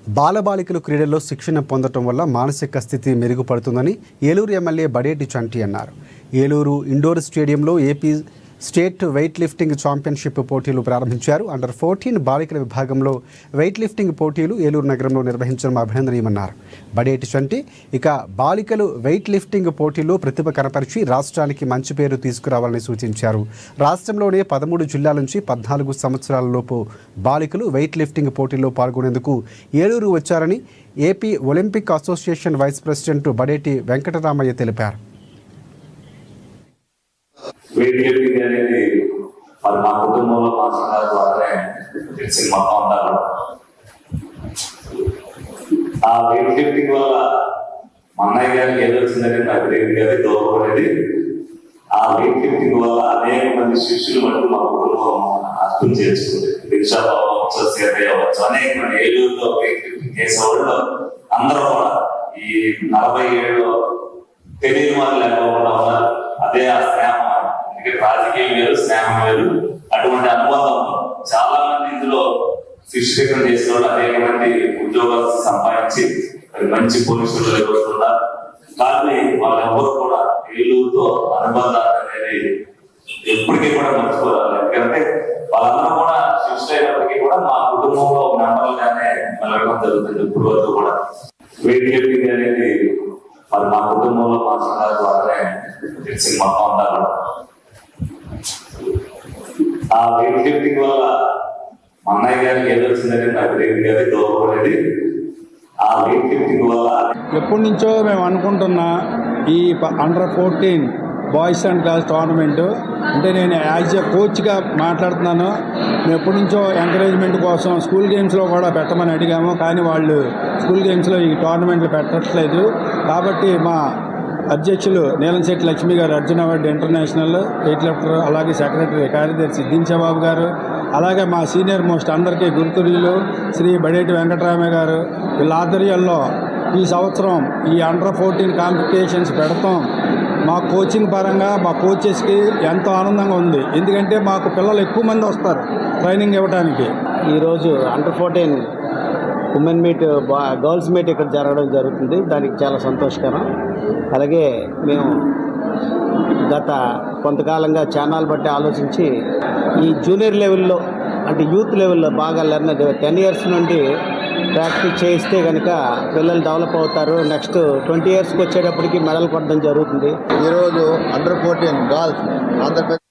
బాలబాలికలు క్రీడల్లో శిక్షణ పొందటం వల్ల మానసిక స్థితి మెరుగుపడుతుందని ఏలూరు ఎమ్మెల్యే బడేటి చంటి అన్నారు. ఏలూరు ఇండోర్ స్టేడియంలో AP state weight lifting championship పోటీలు ప్రారంభించారు. అండర్ 14 బాలికల విభాగంలో వెయిట్ లిఫ్టింగ్ పోటీలు ఏలూరు నగరంలో నిర్వహించడం అభినందనీయమన్నారు. బడేటి చంటి ఇక బాలికలు వెయిట్ లిఫ్టింగ్ పోటీల్లో ప్రతిభ కనపరిచి రాష్ట్రానికి మంచి పేరు తీసుకురావాలని సూచించారు. రాష్ట్రంలోనే 13 జిల్లాల నుంచి 14 సంవత్సరాల లోపు బాలికలు వెయిట్ లిఫ్టింగ్ పోటీల్లో పాల్గొనేందుకు ఏలూరు వచ్చారని AP olympic association vice president Badeti Venkataramaiah తెలిపారు. వెయిట్ లిఫ్టింగ్ అనేది మరి మా కుటుంబంలో మా సంఘాల ద్వారానే తెలిసి మొత్తం ఉంటారు. ఆ వెయిట్ లిఫ్టింగ్ వల్ల మా అన్నయ్య గారికి ఏదో వచ్చిందని నాకు తెలియదు కానీ దోహదపడేది. ఆ వెయిట్ లిఫ్టింగ్ వల్ల అనేక మంది శిష్యులు మటుకు మా కుటుంబం అర్థం చేసుకుంది. రిక్షా అవ్వచ్చు, సేతయ్య అవ్వచ్చు, అనేక మంది ఏలూరులో వెయిట్ లిఫ్టింగ్ చేసేవాళ్ళు అందరూ కూడా ఈ 40 ఏళ్ళు తెలియని వాళ్ళు లేకుండా ఉన్నారు. అదే ఆ స్నేహం, రాజకీయం వేరు, స్నేహం వేరు. అటువంటి అనుబంధం చాలా మంది ఇందులో శిక్షణ చేసిన వాళ్ళు అనేక మంది ఉద్యోగాలు సంపాదించి మంచి పోలీసులు ఎదుగుతున్నారు. కానీ వాళ్ళెవరు కూడా ఏలూరుతో అనుబంధాలు అనేది ఎప్పటికీ కూడా మర్చిపోవాలి. ఎందుకంటే వాళ్ళందరూ కూడా శిక్షణ అయినప్పటికీ కూడా మా కుటుంబంలో మెంబర్లుగానే వెళ్ళడం జరుగుతుంది. ఇప్పుడు వరకు కూడా వెయిట్ లిఫ్టింగ్ అనేది మరి మా కుటుంబంలో మా సంఘాల ద్వారానే తెలిసి మొత్తం ఉంటారు. ఆ వెయిట్ లిఫ్టింగ్ వల్ల మా అన్నయ్య గారికి ఏదో వచ్చిందని నాకు తెలియదు కానీ దోహదపడేది. ఆ వెయిట్ లిఫ్టింగ్ వల్ల ఎప్పటి నుంచో మేము అనుకుంటున్నా ఈ under 14 boys and girls tournament అంటే నేను యాజ్ ఏ కోచ్గా మాట్లాడుతున్నాను. మేము ఎప్పటి నుంచో ఎంకరేజ్మెంట్ కోసం స్కూల్ గేమ్స్లో కూడా పెట్టమని అడిగాము, కానీ వాళ్ళు స్కూల్ గేమ్స్లో ఈ టోర్నమెంట్లు పెట్టట్లేదు. కాబట్టి మా అధ్యక్షులు నీలంశెట్టి లక్ష్మి గారు, Arjun award international weight lifter, అలాగే సెక్రటరీ కార్యదర్శి దించబాబు గారు, అలాగే మా సీనియర్ మోస్ట్ అందరికీ గురుతుల్యులు శ్రీ బడేటి వెంకటరామయ్య గారు, వీళ్ళ ఆధ్వర్యంలో ఈ సంవత్సరం ఈ అండర్ 14 కాంపిటీషన్స్ పెడతాం. మా కోచింగ్ పరంగా మా కోచెస్కి ఎంతో ఆనందంగా ఉంది. ఎందుకంటే మాకు పిల్లలు ఎక్కువ మంది వస్తారు ట్రైనింగ్ ఇవ్వడానికి. ఈరోజు under 14 women meet, girls meet ఇక్కడ జరగడం జరుగుతుంది. దానికి చాలా సంతోషకరం. అలాగే మేము గత కొంతకాలంగా ఛానల్ బట్టి ఆలోచించి ఈ జూనియర్ లెవెల్లో అంటే యూత్ లెవెల్లో బాగా 10 ఇయర్స్ నుండి ప్రాక్టీస్ చేయిస్తే కనుక పిల్లలు డెవలప్ అవుతారు. నెక్స్ట్ 20 ఇయర్స్కి వచ్చేటప్పటికి మెడల్ కొట్టడం జరుగుతుంది. ఈరోజు అండర్ 14 గర్ల్స్ ఆంధ్రప్రదేశ్